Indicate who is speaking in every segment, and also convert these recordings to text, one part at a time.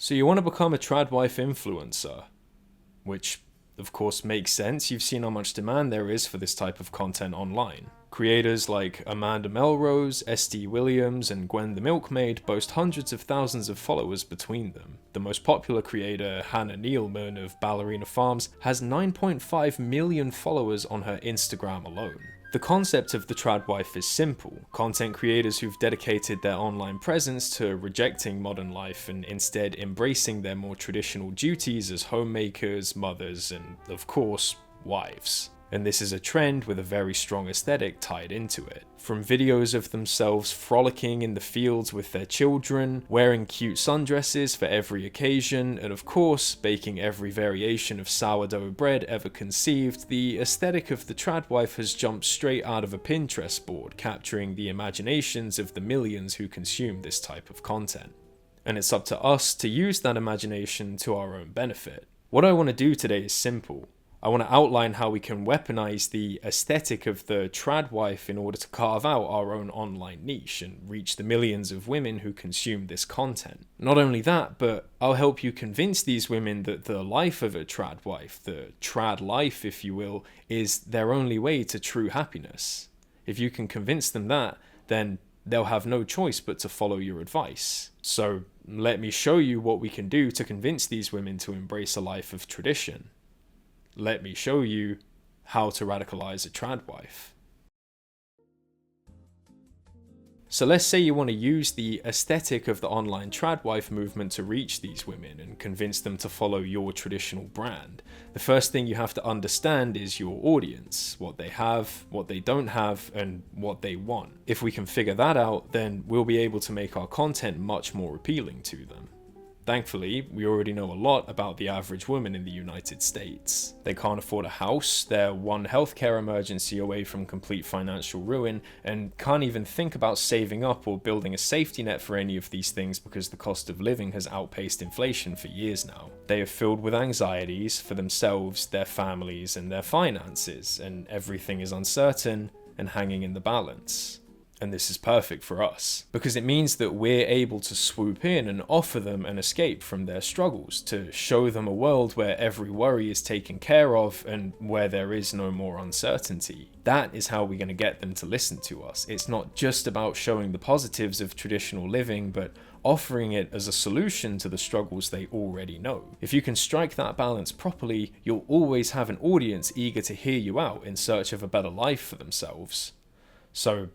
Speaker 1: So you want to become a tradwife influencer, which of course makes sense. You've seen how much demand there is for this type of content online. Creators like Amanda Melrose, SD Williams, and Gwen the Milkmaid boast hundreds of thousands of followers between them. The most popular creator, Hannah Nealman of Ballerina Farms, has 9.5 million followers on her Instagram alone. The concept of the tradwife is simple. Content creators who've dedicated their online presence to rejecting modern life and instead embracing their more traditional duties as homemakers, mothers, and of course, wives. And this is a trend with a very strong aesthetic tied into it. From videos of themselves frolicking in the fields with their children, wearing cute sundresses for every occasion, and of course, baking every variation of sourdough bread ever conceived, the aesthetic of the tradwife has jumped straight out of a Pinterest board, capturing the imaginations of the millions who consume this type of content. And it's up to us to use that imagination to our own benefit. What I want to do today is simple. I want to outline how we can weaponize the aesthetic of the tradwife in order to carve out our own online niche and reach the millions of women who consume this content. Not only that, but I'll help you convince these women that the life of a tradwife, the trad life if you will, is their only way to true happiness. If you can convince them that, then they'll have no choice but to follow your advice. So let me show you what we can do to convince these women to embrace a life of tradition. Let me show you how to radicalize a tradwife. So let's say you want to use the aesthetic of the online tradwife movement to reach these women and convince them to follow your traditional brand. The first thing you have to understand is your audience, what they have, what they don't have, and what they want. If we can figure that out, then we'll be able to make our content much more appealing to them. Thankfully, we already know a lot about the average woman in the United States. They can't afford a house, they're one healthcare emergency away from complete financial ruin, and can't even think about saving up or building a safety net for any of these things because the cost of living has outpaced inflation for years now. They are filled with anxieties for themselves, their families, and their finances, and everything is uncertain and hanging in the balance. And this is perfect for us, because it means that we're able to swoop in and offer them an escape from their struggles, to show them a world where every worry is taken care of and where there is no more uncertainty. That is how we're going to get them to listen to us. It's not just about showing the positives of traditional living, but offering it as a solution to the struggles they already know. If you can strike that balance properly, you'll always have an audience eager to hear you out in search of a better life for themselves. So,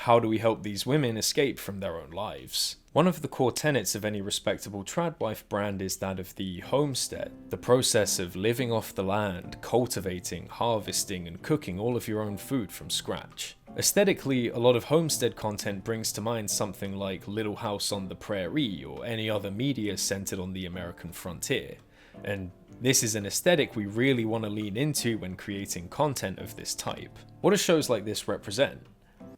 Speaker 1: how do we help these women escape from their own lives? One of the core tenets of any respectable tradwife brand is that of the homestead, the process of living off the land, cultivating, harvesting, and cooking all of your own food from scratch. Aesthetically, a lot of homestead content brings to mind something like Little House on the Prairie or any other media centered on the American frontier. And this is an aesthetic we really want to lean into when creating content of this type. What do shows like this represent?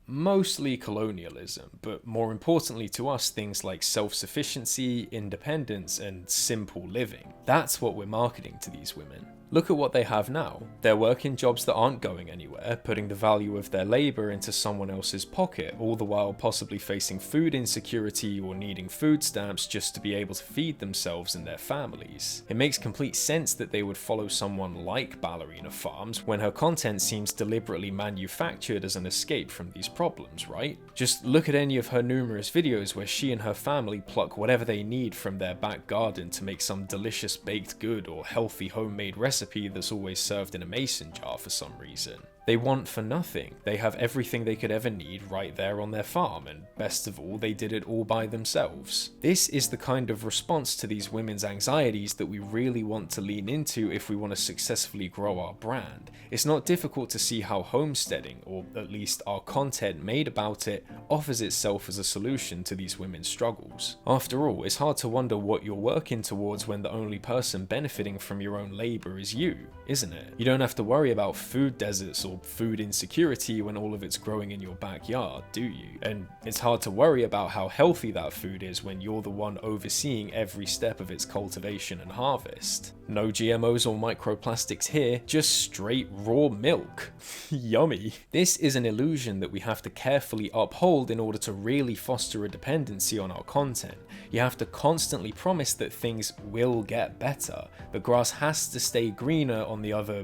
Speaker 1: Mostly colonialism, but more importantly to us, things like self-sufficiency, independence, and simple living. That's what we're marketing to these women. Look at what they have now. They're working jobs that aren't going anywhere, putting the value of their labor into someone else's pocket, all the while possibly facing food insecurity or needing food stamps just to be able to feed themselves and their families. It makes complete sense that they would follow someone like Ballerina Farms when her content seems deliberately manufactured as an escape from these problems, right? Just look at any of her numerous videos where she and her family pluck whatever they need from their back garden to make some delicious baked good or healthy homemade recipe that's always served in a mason jar for some reason. They want for nothing. They have everything they could ever need right there on their farm, and best of all, they did it all by themselves. This is the kind of response to these women's anxieties that we really want to lean into if we want to successfully grow our brand. It's not difficult to see how homesteading, or at least our content made about it, offers itself as a solution to these women's struggles. After all, it's hard to wonder what you're working towards when the only person benefiting from your own labor is you, isn't it? You don't have to worry about food deserts or or food insecurity when all of it's growing in your backyard, do you? And it's hard to worry about how healthy that food is when you're the one overseeing every step of its cultivation and harvest. No GMOs or microplastics here, just straight raw milk. Yummy. This is an illusion that we have to carefully uphold in order to really foster a dependency on our content. You have to constantly promise that things will get better. The grass has to stay greener on the other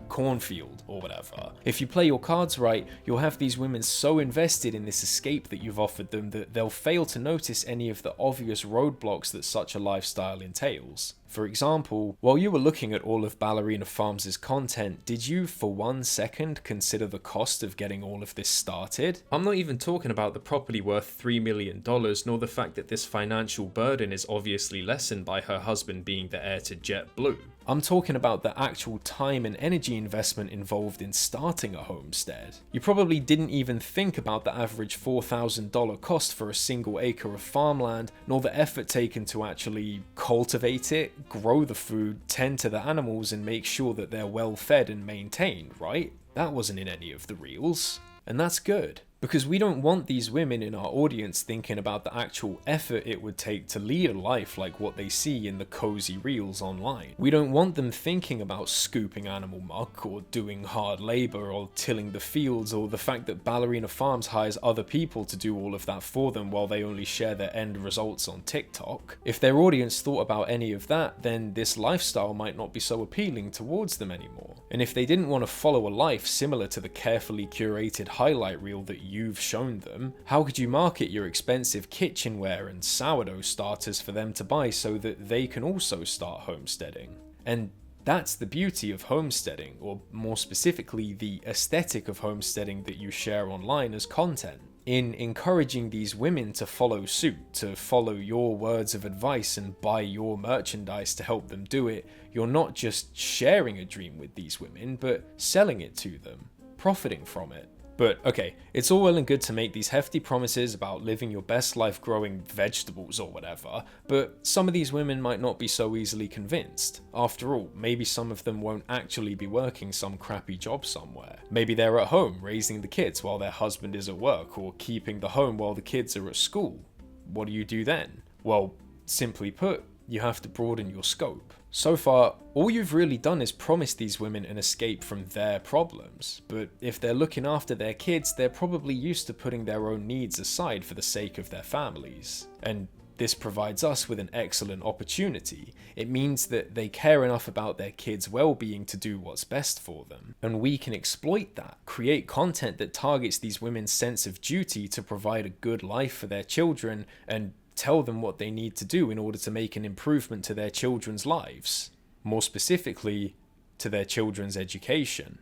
Speaker 1: cornfield or whatever. If you play your cards right, you'll have these women so invested in this escape that you've offered them that they'll fail to notice any of the obvious roadblocks that such a lifestyle entails. For example, while you were looking at all of Ballerina Farms' content, did you for 1 second consider the cost of getting all of this started? I'm not even talking about the property worth $3 million, nor the fact that this financial burden is obviously lessened by her husband being the heir to JetBlue. I'm talking about the actual time and energy investment involved in starting a homestead. You probably didn't even think about the average $4,000 cost for a single acre of farmland, nor the effort taken to actually cultivate it, grow the food, tend to the animals, and make sure that they're well fed and maintained, right? That wasn't in any of the reels. And that's good. Because we don't want these women in our audience thinking about the actual effort it would take to lead a life like what they see in the cozy reels online. We don't want them thinking about scooping animal muck or doing hard labor or tilling the fields, or the fact that Ballerina Farms hires other people to do all of that for them while they only share their end results on TikTok. If their audience thought about any of that, then this lifestyle might not be so appealing towards them anymore. And if they didn't want to follow a life similar to the carefully curated highlight reel that you've shown them, how could you market your expensive kitchenware and sourdough starters for them to buy so that they can also start homesteading? And that's the beauty of homesteading, or more specifically, the aesthetic of homesteading that you share online as content. In encouraging these women to follow suit, to follow your words of advice and buy your merchandise to help them do it, you're not just sharing a dream with these women, but selling it to them, profiting from it. But okay, it's all well and good to make these hefty promises about living your best life growing vegetables or whatever, but some of these women might not be so easily convinced. After all, maybe some of them won't actually be working some crappy job somewhere. Maybe they're at home raising the kids while their husband is at work, or keeping the home while the kids are at school. What do you do then? Well, simply put, you have to broaden your scope. So far, all you've really done is promise these women an escape from their problems, but if they're looking after their kids, they're probably used to putting their own needs aside for the sake of their families. And this provides us with an excellent opportunity. It means that they care enough about their kids' well-being to do what's best for them. And we can exploit that, create content that targets these women's sense of duty to provide a good life for their children, and tell them what they need to do in order to make an improvement to their children's lives. More specifically, to their children's education.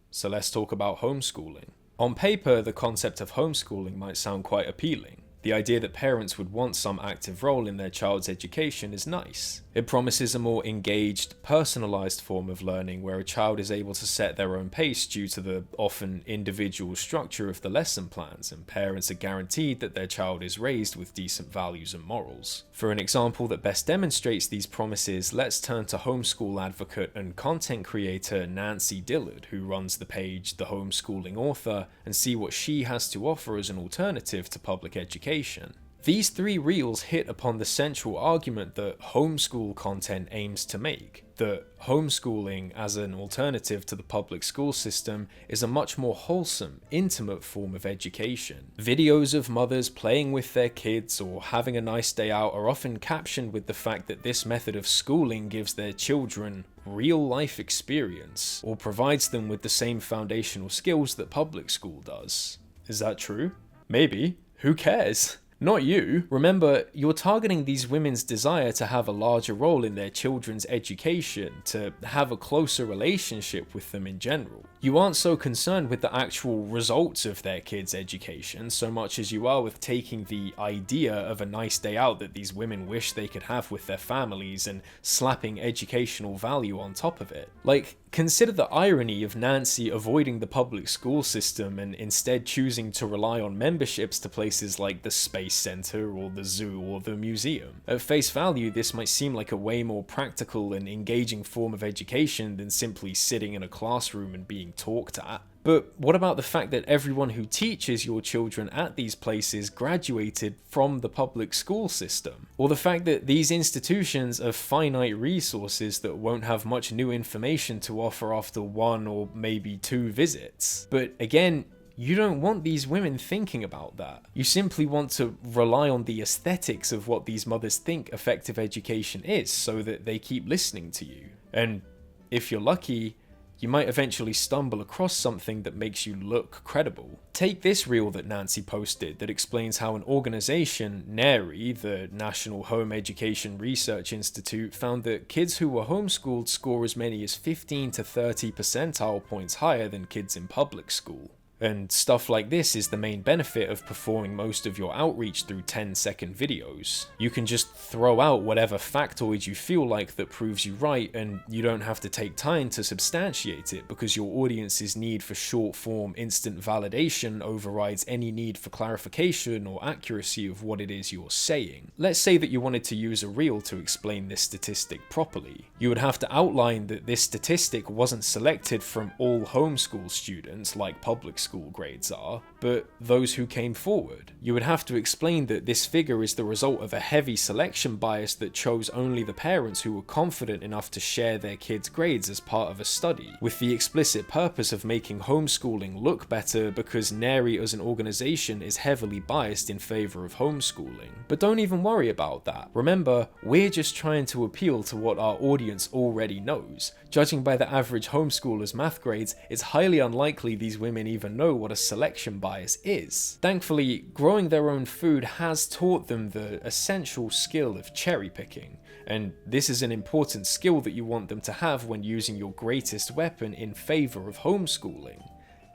Speaker 1: So let's talk about homeschooling. On paper, the concept of homeschooling might sound quite appealing. The idea that parents would want some active role in their child's education is nice. It promises a more engaged, personalized form of learning where a child is able to set their own pace due to the often individual structure of the lesson plans, and parents are guaranteed that their child is raised with decent values and morals. For an example that best demonstrates these promises, let's turn to homeschool advocate and content creator Nancy Dillard, who runs the page The Homeschooling Author, and see what she has to offer as an alternative to public education. These three reels hit upon the central argument that homeschool content aims to make, that homeschooling as an alternative to the public school system is a much more wholesome, intimate form of education. Videos of mothers playing with their kids or having a nice day out are often captioned with the fact that this method of schooling gives their children real life experience, or provides them with the same foundational skills that public school does. Is that true? Maybe. Who cares? Not you. Remember, you're targeting these women's desire to have a larger role in their children's education, to have a closer relationship with them in general. You aren't so concerned with the actual results of their kids' education so much as you are with taking the idea of a nice day out that these women wish they could have with their families and slapping educational value on top of it. Like, consider the irony of Nancy avoiding the public school system and instead choosing to rely on memberships to places like the Space space center or the zoo or the museum. At face value, this might seem like a way more practical and engaging form of education than simply sitting in a classroom and being talked at. But what about the fact that everyone who teaches your children at these places graduated from the public school system? Or the fact that these institutions are finite resources that won't have much new information to offer after 1 or maybe 2 visits? But again, you don't want these women thinking about that. You simply want to rely on the aesthetics of what these mothers think effective education is so that they keep listening to you. And if you're lucky, you might eventually stumble across something that makes you look credible. Take this reel that Nancy posted that explains how an organization, NARI, the National Home Education Research Institute, found that kids who were homeschooled score as many as 15 to 30 percentile points higher than kids in public school. And stuff like this is the main benefit of performing most of your outreach through 10-second videos. You can just throw out whatever factoid you feel like that proves you right, and you don't have to take time to substantiate it because your audience's need for short-form instant validation overrides any need for clarification or accuracy of what it is you're saying. Let's say that you wanted to use a reel to explain this statistic properly. You would have to outline that this statistic wasn't selected from all homeschool students like public school grades are, but those who came forward. You would have to explain that this figure is the result of a heavy selection bias that chose only the parents who were confident enough to share their kids' grades as part of a study, with the explicit purpose of making homeschooling look better because NARI as an organization is heavily biased in favor of homeschooling. But don't even worry about that. Remember, we're just trying to appeal to what our audience already knows. Judging by the average homeschooler's math grades, it's highly unlikely these women even know what a selection bias is. Thankfully, growing their own food has taught them the essential skill of cherry picking, and this is an important skill that you want them to have when using your greatest weapon in favor of homeschooling.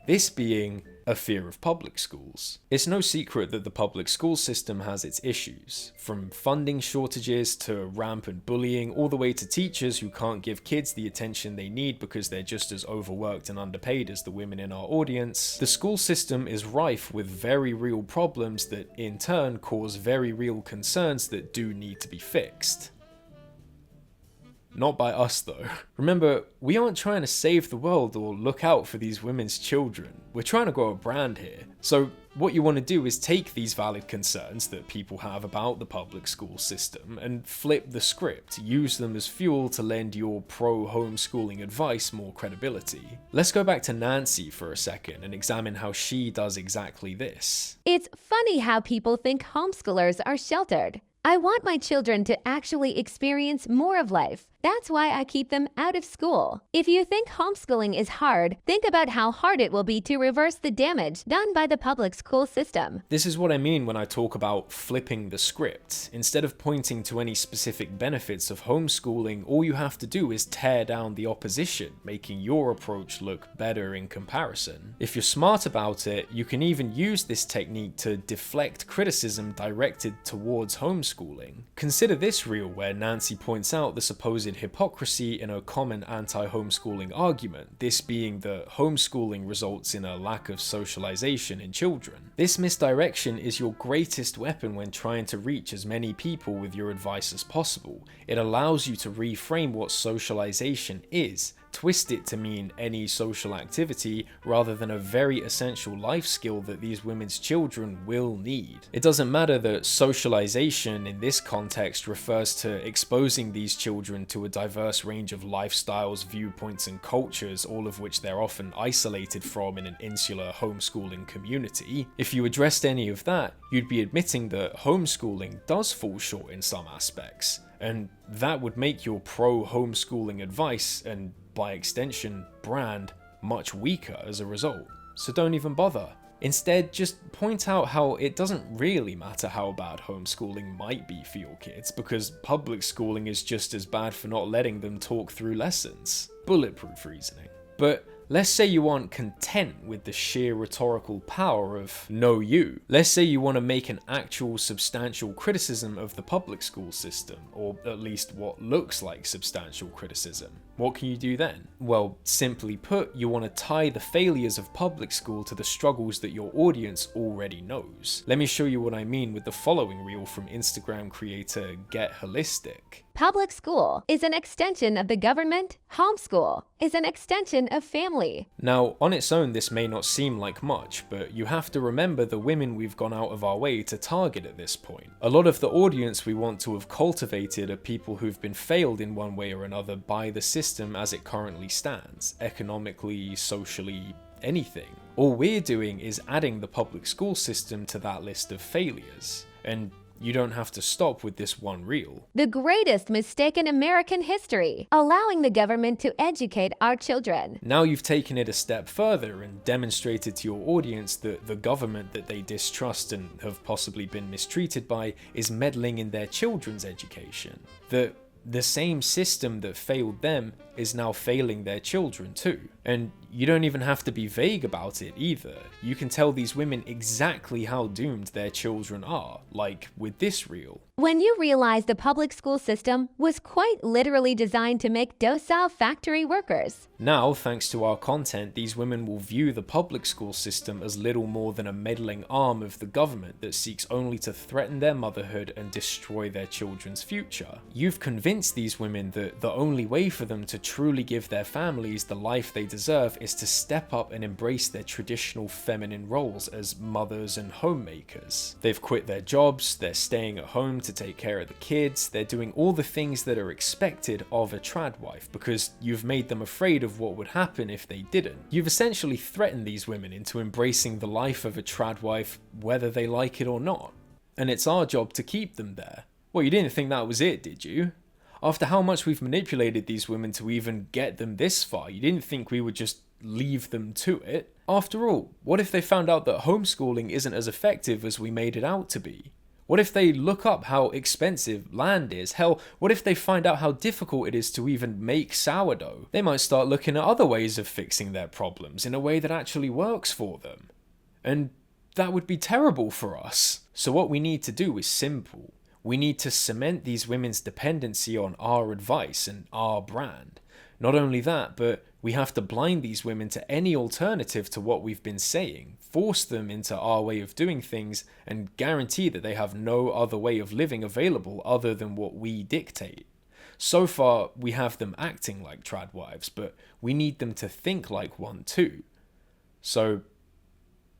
Speaker 1: This being a fear of public schools. It's no secret that the public school system has its issues, from funding shortages to rampant bullying, all the way to teachers who can't give kids the attention they need because they're just as overworked and underpaid as the women in our audience. The school system is rife with very real problems that in turn cause very real concerns that do need to be fixed. Not by us though. Remember, we aren't trying to save the world or look out for these women's children. We're trying to grow a brand here. So what you want to do is take these valid concerns that people have about the public school system and flip the script, use them as fuel to lend your pro-homeschooling advice more credibility. Let's go back to Nancy for a second and examine how she does exactly this.
Speaker 2: It's funny how people think homeschoolers are sheltered. I want my children to actually experience more of life. That's why I keep them out of school. If you think homeschooling is hard, think about how hard it will be to reverse the damage done by the public school system.
Speaker 1: This is what I mean when I talk about flipping the script. Instead of pointing to any specific benefits of homeschooling, all you have to do is tear down the opposition, making your approach look better in comparison. If you're smart about it, you can even use this technique to deflect criticism directed towards homeschooling. Consider this reel where Nancy points out the supposed hypocrisy in a common anti-homeschooling argument, this being that homeschooling results in a lack of socialization in children. This misdirection is your greatest weapon when trying to reach as many people with your advice as possible. It allows you to reframe what socialization is, twist it to mean any social activity rather than a very essential life skill that these women's children will need. It doesn't matter that socialization in this context refers to exposing these children to a diverse range of lifestyles, viewpoints, and cultures, all of which they're often isolated from in an insular homeschooling community. If you addressed any of that, you'd be admitting that homeschooling does fall short in some aspects, and that would make your pro-homeschooling advice, and by extension, brand, much weaker as a result. So don't even bother. Instead, just point out how it doesn't really matter how bad homeschooling might be for your kids, because public schooling is just as bad for not letting them talk through lessons. Bulletproof reasoning. But Let's say you aren't content with the sheer rhetorical power of "no you." Let's say you want to make an actual substantial criticism of the public school system, or at least what looks like substantial criticism. What can you do then? Well, simply put, you want to tie the failures of public school to the struggles that your audience already knows. Let me show you what I mean with the following reel from Instagram creator Get Holistic.
Speaker 2: Public school is an extension of the government. Homeschool is an extension of family.
Speaker 1: Now, on its own, this may not seem like much, but you have to remember the women we've gone out of our way to target at this point. A lot of the audience we want to have cultivated are people who've been failed in one way or another by the system as it currently stands, economically, socially, anything. All we're doing is adding the public school system to that list of failures. And you don't have to stop with this one reel.
Speaker 2: The greatest mistake in American history, allowing the government to educate our children.
Speaker 1: Now you've taken it a step further and demonstrated to your audience that the government that they distrust and have possibly been mistreated by is meddling in their children's education. That the same system that failed them is now failing their children too. And you don't even have to be vague about it either. You can tell these women exactly how doomed their children are, like with this reel.
Speaker 2: When you realize the public school system was quite literally designed to make docile factory workers.
Speaker 1: Now, thanks to our content, these women will view the public school system as little more than a meddling arm of the government that seeks only to threaten their motherhood and destroy their children's future. You've convinced these women that the only way for them to truly give their families the life they deserve is to step up and embrace their traditional feminine roles as mothers and homemakers. They've quit their jobs, they're staying at home to take care of the kids, they're doing all the things that are expected of a trad wife because you've made them afraid of what would happen if they didn't. You've essentially threatened these women into embracing the life of a trad wife whether they like it or not. And it's our job to keep them there. Well, you didn't think that was it, did you? After how much we've manipulated these women to even get them this far, you didn't think we would just leave them to it? After all, what if they found out that homeschooling isn't as effective as we made it out to be? What if they look up how expensive land is? Hell, what if they find out how difficult it is to even make sourdough? They might start looking at other ways of fixing their problems in a way that actually works for them. And that would be terrible for us. So what we need to do is simple. We need to cement these women's dependency on our advice and our brand. Not only that, but we have to blind these women to any alternative to what we've been saying, force them into our way of doing things, and guarantee that they have no other way of living available other than what we dictate. So far, we have them acting like trad wives, but we need them to think like one too. So,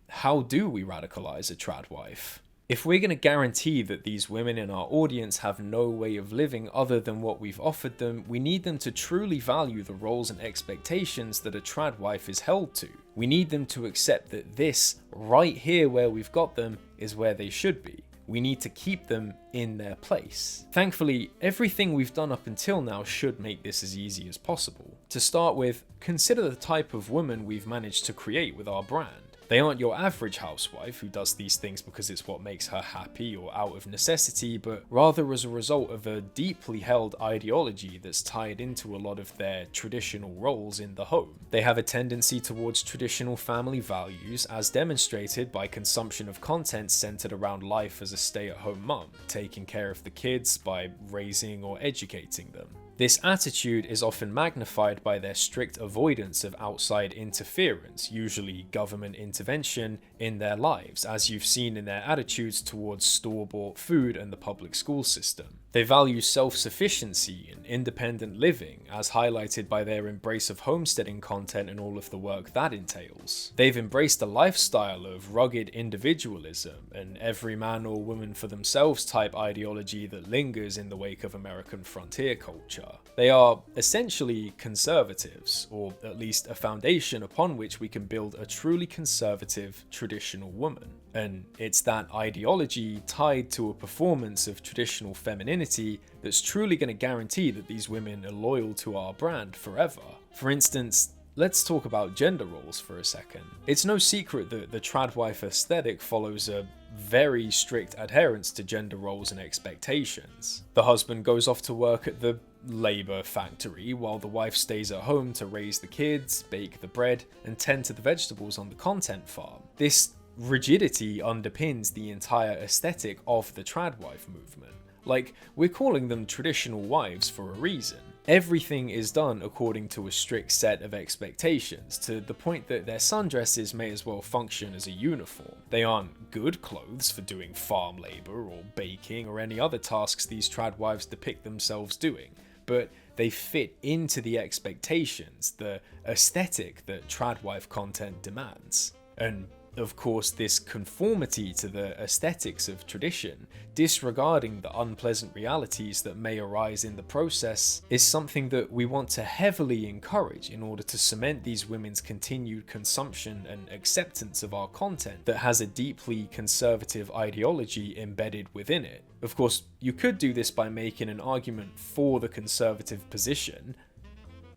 Speaker 1: how do we radicalize a trad wife? If we're going to guarantee that these women in our audience have no way of living other than what we've offered them, we need them to truly value the roles and expectations that a trad wife is held to. We need them to accept that this, right here where we've got them, is where they should be. We need to keep them in their place. Thankfully, everything we've done up until now should make this as easy as possible. To start with, consider the type of woman we've managed to create with our brand. They aren't your average housewife who does these things because it's what makes her happy or out of necessity, but rather as a result of a deeply held ideology that's tied into a lot of their traditional roles in the home. They have a tendency towards traditional family values as demonstrated by consumption of content centered around life as a stay-at-home mum, taking care of the kids by raising or educating them. This attitude is often magnified by their strict avoidance of outside interference, usually government intervention, in their lives, as you've seen in their attitudes towards store-bought food and the public school system. They value self-sufficiency and independent living, as highlighted by their embrace of homesteading content and all of the work that entails. They've embraced a lifestyle of rugged individualism, an every man or woman for themselves type ideology that lingers in the wake of American frontier culture. They are essentially conservatives, or at least a foundation upon which we can build a truly conservative, traditional woman. And it's that ideology tied to a performance of traditional femininity that's truly going to guarantee that these women are loyal to our brand forever. For instance, let's talk about gender roles for a second. It's no secret that the trad wife aesthetic follows a very strict adherence to gender roles and expectations. The husband goes off to work at the labor factory while the wife stays at home to raise the kids, bake the bread, and tend to the vegetables on the content farm. This rigidity underpins the entire aesthetic of the tradwife movement. Like, we're calling them traditional wives for a reason. Everything is done according to a strict set of expectations, to the point that their sundresses may as well function as a uniform. They aren't good clothes for doing farm labor or baking or any other tasks these tradwives depict themselves doing, but they fit into the expectations, the aesthetic that tradwife content demands. And of course, this conformity to the aesthetics of tradition, disregarding the unpleasant realities that may arise in the process, is something that we want to heavily encourage in order to cement these women's continued consumption and acceptance of our content that has a deeply conservative ideology embedded within it. Of course, you could do this by making an argument for the conservative position,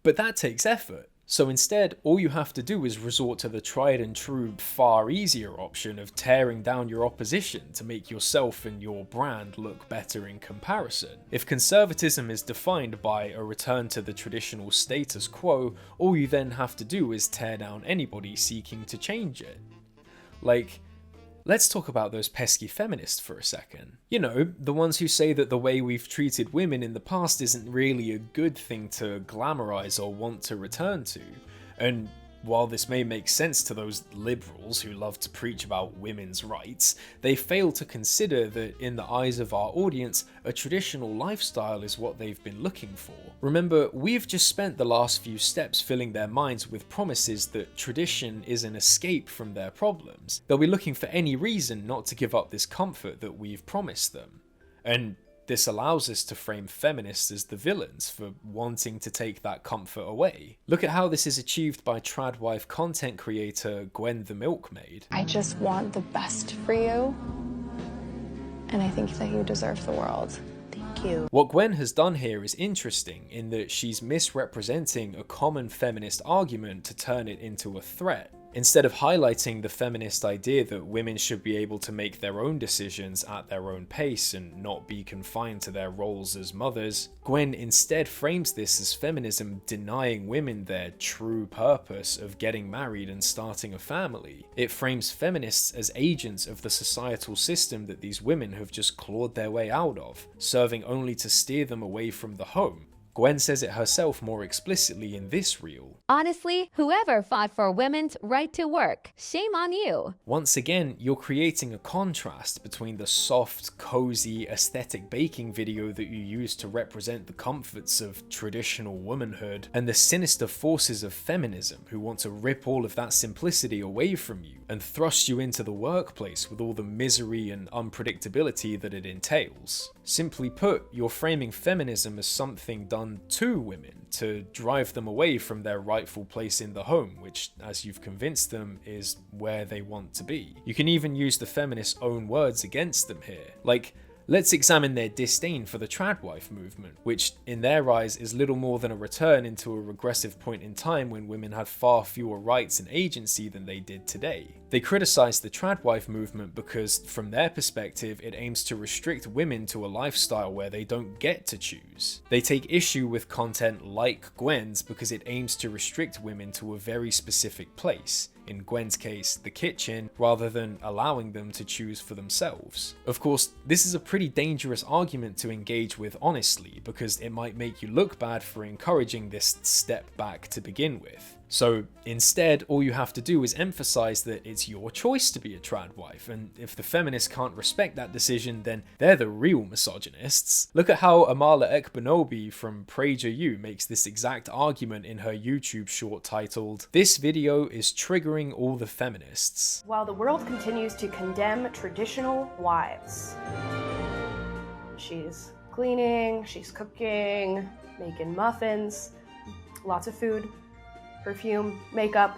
Speaker 1: but that takes effort. So instead, all you have to do is resort to the tried and true, far easier option of tearing down your opposition to make yourself and your brand look better in comparison. If conservatism is defined by a return to the traditional status quo, all you then have to do is tear down anybody seeking to change it. Like, let's talk about those pesky feminists for a second. You know, the ones who say that the way we've treated women in the past isn't really a good thing to glamorize or want to return to. And while this may make sense to those liberals who love to preach about women's rights, they fail to consider that in the eyes of our audience, a traditional lifestyle is what they've been looking for. Remember, we've just spent the last few steps filling their minds with promises that tradition is an escape from their problems. They'll be looking for any reason not to give up this comfort that we've promised them. And this allows us to frame feminists as the villains for wanting to take that comfort away. Look at how this is achieved by tradwife content creator Gwen the Milkmaid.
Speaker 3: I just want the best for you, and I think that you deserve the world. Thank you.
Speaker 1: What Gwen has done here is interesting in that she's misrepresenting a common feminist argument to turn it into a threat. Instead of highlighting the feminist idea that women should be able to make their own decisions at their own pace and not be confined to their roles as mothers, Gwen instead frames this as feminism denying women their true purpose of getting married and starting a family. It frames feminists as agents of the societal system that these women have just clawed their way out of, serving only to steer them away from the home. Gwen says it herself more explicitly in this reel.
Speaker 2: Honestly, whoever fought for women's right to work, shame on you.
Speaker 1: Once again, you're creating a contrast between the soft, cozy, aesthetic baking video that you use to represent the comforts of traditional womanhood and the sinister forces of feminism who want to rip all of that simplicity away from you and thrust you into the workplace with all the misery and unpredictability that it entails. Simply put, you're framing feminism as something done to women to drive them away from their rightful place in the home, which, as you've convinced them, is where they want to be. You can even use the feminists' own words against them here. Like, let's examine their disdain for the tradwife movement, which in their eyes is little more than a return into a regressive point in time when women had far fewer rights and agency than they did today. They criticize the tradwife movement because, from their perspective, it aims to restrict women to a lifestyle where they don't get to choose. They take issue with content like Gwen's because it aims to restrict women to a very specific place, in Gwen's case, the kitchen, rather than allowing them to choose for themselves. Of course, this is a pretty dangerous argument to engage with honestly, because it might make you look bad for encouraging this step back to begin with. So instead, all you have to do is emphasize that it's your choice to be a tradwife, and if the feminists can't respect that decision, then they're the real misogynists. Look at how Amala Ekbanobi from PragerU makes this exact argument in her YouTube short titled, "This video is triggering all the feminists."
Speaker 4: While the world continues to condemn traditional wives, she's cleaning, she's cooking, making muffins, lots of food, perfume, makeup,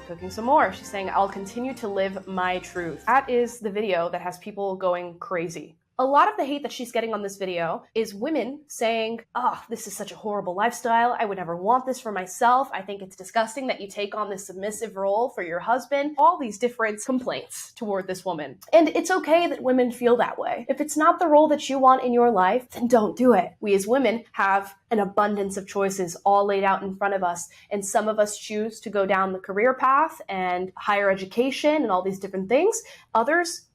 Speaker 4: cooking some more. She's saying, I'll continue to live my truth. That is the video that has people going crazy A lot of the hate that she's getting on this video is women saying, oh, this is such a horrible lifestyle. I would never want this for myself. I think it's disgusting that you take on this submissive role for your husband. All these different complaints toward this woman. And it's okay that women feel that way. If it's not the role that you want in your life, then don't do it. We as women have an abundance of choices all laid out in front of us. And some of us choose to go down the career path and higher education and all these different things. Others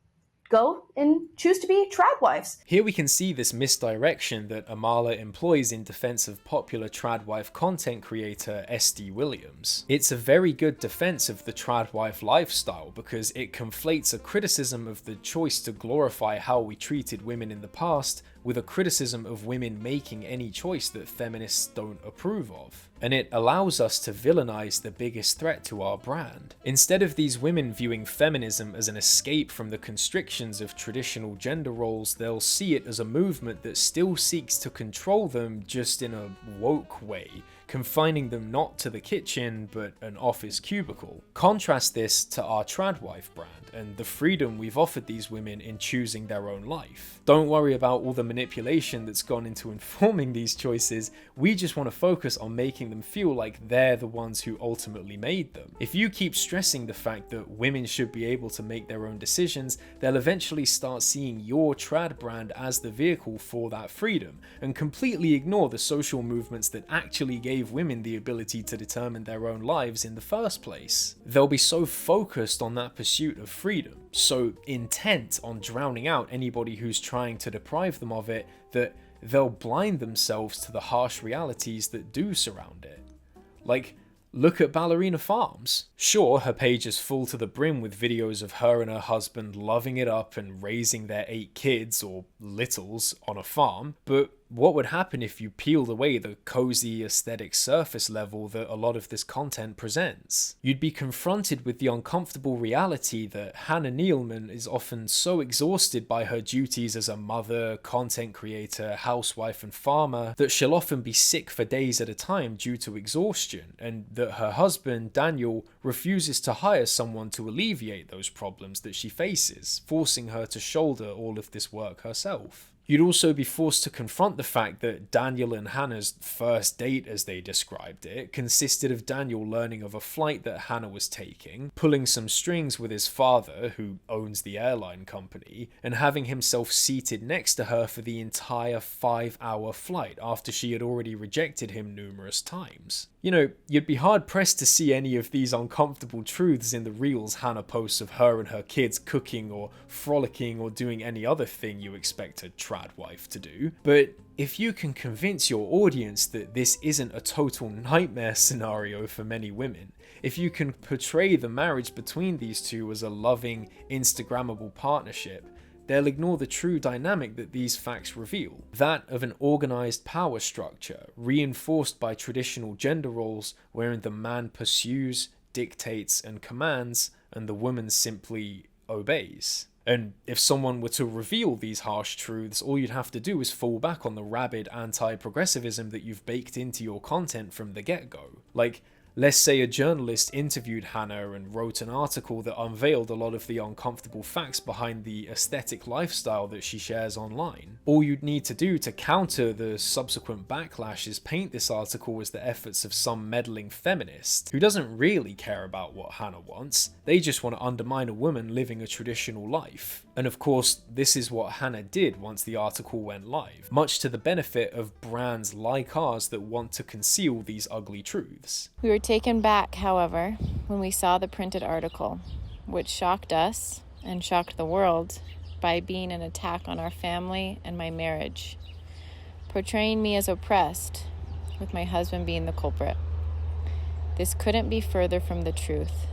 Speaker 4: go and choose to be trad wives.
Speaker 1: Here we can see this misdirection that Amala employs in defense of popular trad wife content creator SD Williams. It's a very good defense of the trad wife lifestyle because it conflates a criticism of the choice to glorify how we treated women in the past with a criticism of women making any choice that feminists don't approve of. And it allows us to villainize the biggest threat to our brand. Instead of these women viewing feminism as an escape from the constrictions of traditional gender roles, they'll see it as a movement that still seeks to control them, just in a woke way, confining them not to the kitchen but an office cubicle. Contrast this to our tradwife brand and the freedom we've offered these women in choosing their own life. Don't worry about all the manipulation that's gone into informing these choices, we just want to focus on making them feel like they're the ones who ultimately made them. If you keep stressing the fact that women should be able to make their own decisions, they'll eventually start seeing your trad brand as the vehicle for that freedom and completely ignore the social movements that actually gave women the ability to determine their own lives in the first place. They'll be so focused on that pursuit of freedom, so intent on drowning out anybody who's trying to deprive them of it, that they'll blind themselves to the harsh realities that do surround it. Like, look at Ballerina Farms. Sure, her page is full to the brim with videos of her and her husband loving it up and raising their 8 kids, or littles, on a farm, but what would happen if you peeled away the cozy aesthetic surface level that a lot of this content presents? You'd be confronted with the uncomfortable reality that Hannah Nealman is often so exhausted by her duties as a mother, content creator, housewife and farmer that she'll often be sick for days at a time due to exhaustion, and that her husband, Daniel, refuses to hire someone to alleviate those problems that she faces, forcing her to shoulder all of this work herself. You'd also be forced to confront the fact that Daniel and Hannah's first date, as they described it, consisted of Daniel learning of a flight that Hannah was taking, pulling some strings with his father, who owns the airline company, and having himself seated next to her for the entire 5-hour flight after she had already rejected him numerous times. You know, you'd be hard-pressed to see any of these uncomfortable truths in the reels Hannah posts of her and her kids cooking or frolicking or doing any other thing you expect a trad wife to do. But if you can convince your audience that this isn't a total nightmare scenario for many women, if you can portray the marriage between these two as a loving, Instagrammable partnership, they'll ignore the true dynamic that these facts reveal, that of an organized power structure reinforced by traditional gender roles wherein the man pursues, dictates and commands, and the woman simply obeys. And if someone were to reveal these harsh truths, all you'd have to do is fall back on the rabid anti-progressivism that you've baked into your content from the get-go. Like, let's say a journalist interviewed Hannah and wrote an article that unveiled a lot of the uncomfortable facts behind the aesthetic lifestyle that she shares online. All you'd need to do to counter the subsequent backlash is paint this article as the efforts of some meddling feminist who doesn't really care about what Hannah wants. They just want to undermine a woman living a traditional life. And of course, this is what Hannah did once the article went live, much to the benefit of brands like ours that want to conceal these ugly truths.
Speaker 5: We were taken back, however, when we saw the printed article, which shocked us and shocked the world by being an attack on our family and my marriage, portraying me as oppressed, with my husband being the culprit. This couldn't be further from the truth.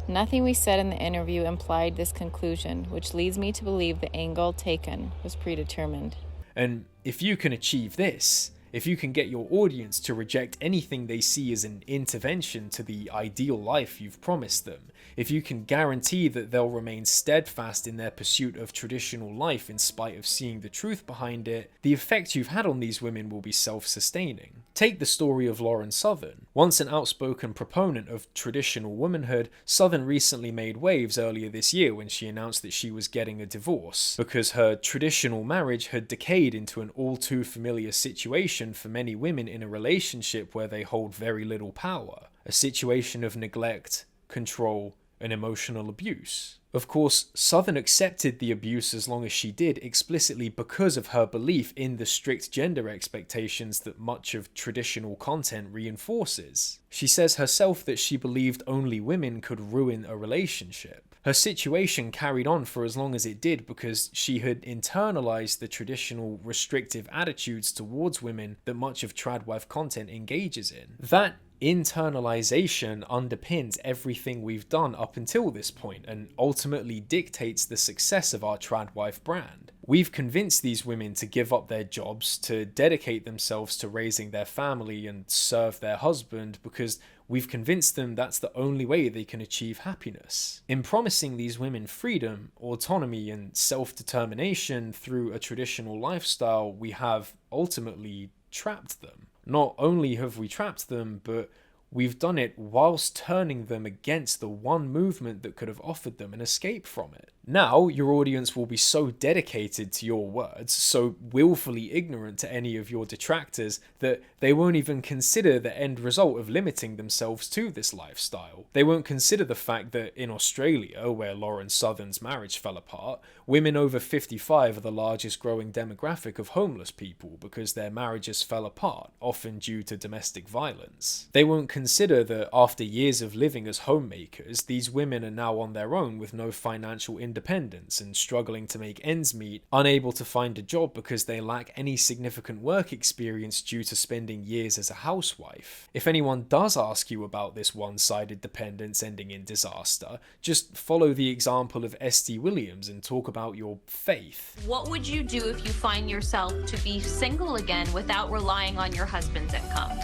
Speaker 5: Nothing we said in the interview implied this conclusion, which leads me to believe the angle taken was predetermined.
Speaker 1: And if you can achieve this, if you can get your audience to reject anything they see as an intervention to the ideal life you've promised them, if you can guarantee that they'll remain steadfast in their pursuit of traditional life in spite of seeing the truth behind it, the effect you've had on these women will be self-sustaining. Take the story of Lauren Southern. Once an outspoken proponent of traditional womanhood, Southern recently made waves earlier this year when she announced that she was getting a divorce because her traditional marriage had decayed into an all too familiar situation for many women in a relationship where they hold very little power, a situation of neglect, control, and emotional abuse. Of course, Southern accepted the abuse as long as she did explicitly because of her belief in the strict gender expectations that much of traditional content reinforces. She says herself that she believed only women could ruin a relationship. Her situation carried on for as long as it did because she had internalized the traditional restrictive attitudes towards women that much of tradwife content engages in. That internalization underpins everything we've done up until this point and ultimately dictates the success of our tradwife brand. We've convinced these women to give up their jobs, to dedicate themselves to raising their family and serve their husband because we've convinced them that's the only way they can achieve happiness. In promising these women freedom, autonomy, and self-determination through a traditional lifestyle, we have ultimately trapped them. Not only have we trapped them, but we've done it whilst turning them against the one movement that could have offered them an escape from it. Now, your audience will be so dedicated to your words, so willfully ignorant to any of your detractors, that they won't even consider the end result of limiting themselves to this lifestyle. They won't consider the fact that in Australia, where Lauren Southern's marriage fell apart, women over 55 are the largest growing demographic of homeless people because their marriages fell apart, often due to domestic violence. They won't consider that after years of living as homemakers, these women are now on their own with no financial independence and struggling to make ends meet, unable to find a job because they lack any significant work experience due to spending years as a housewife. If anyone does ask you about this one-sided dependence ending in disaster, just follow the example of S.D. Williams and talk about your faith.
Speaker 6: What would you do if you find yourself to be single again without relying on your husband's income?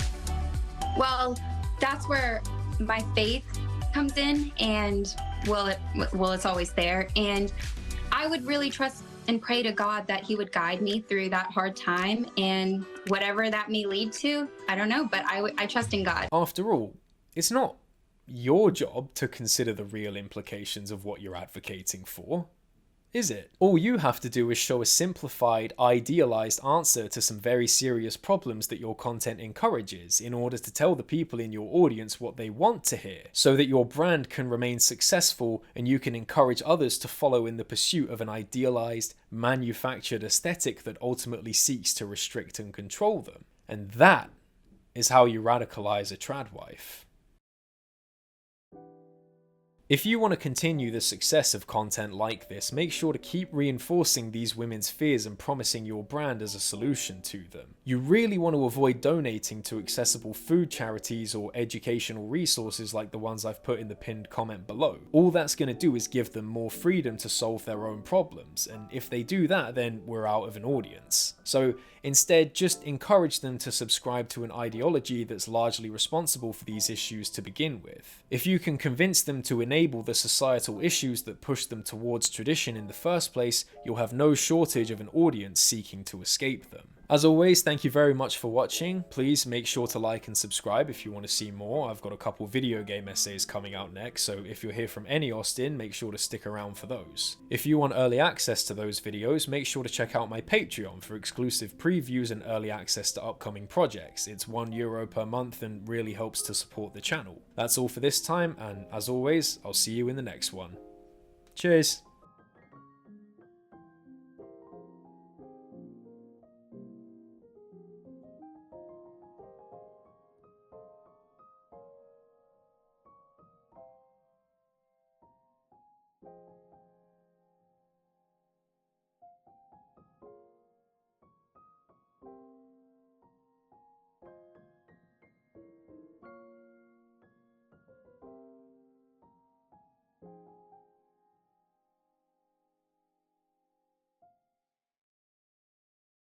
Speaker 7: Well, that's where my faith comes in, and it's always there. And I would really trust and pray to God that he would guide me through that hard time, and whatever that may lead to, I don't know, but I trust in God.
Speaker 1: After all, it's not your job to consider the real implications of what you're advocating for, is it? All you have to do is show a simplified, idealized answer to some very serious problems that your content encourages in order to tell the people in your audience what they want to hear, so that your brand can remain successful and you can encourage others to follow in the pursuit of an idealized, manufactured aesthetic that ultimately seeks to restrict and control them. And that is how you radicalize a tradwife. If you want to continue the success of content like this, make sure to keep reinforcing these women's fears and promising your brand as a solution to them. You really want to avoid donating to accessible food charities or educational resources like the ones I've put in the pinned comment below. All that's going to do is give them more freedom to solve their own problems, and if they do that, then we're out of an audience. So instead, just encourage them to subscribe to an ideology that's largely responsible for these issues to begin with. If you can convince them to enable the societal issues that push them towards tradition in the first place, you'll have no shortage of an audience seeking to escape them. As always, thank you very much for watching. Please make sure to like and subscribe if you want to see more. I've got a couple video game essays coming out next, so if you're here from any Austin, make sure to stick around for those. If you want early access to those videos, make sure to check out my Patreon for exclusive previews and early access to upcoming projects. It's €1 per month and really helps to support the channel. That's all for this time, and as always, I'll see you in the next one. Cheers!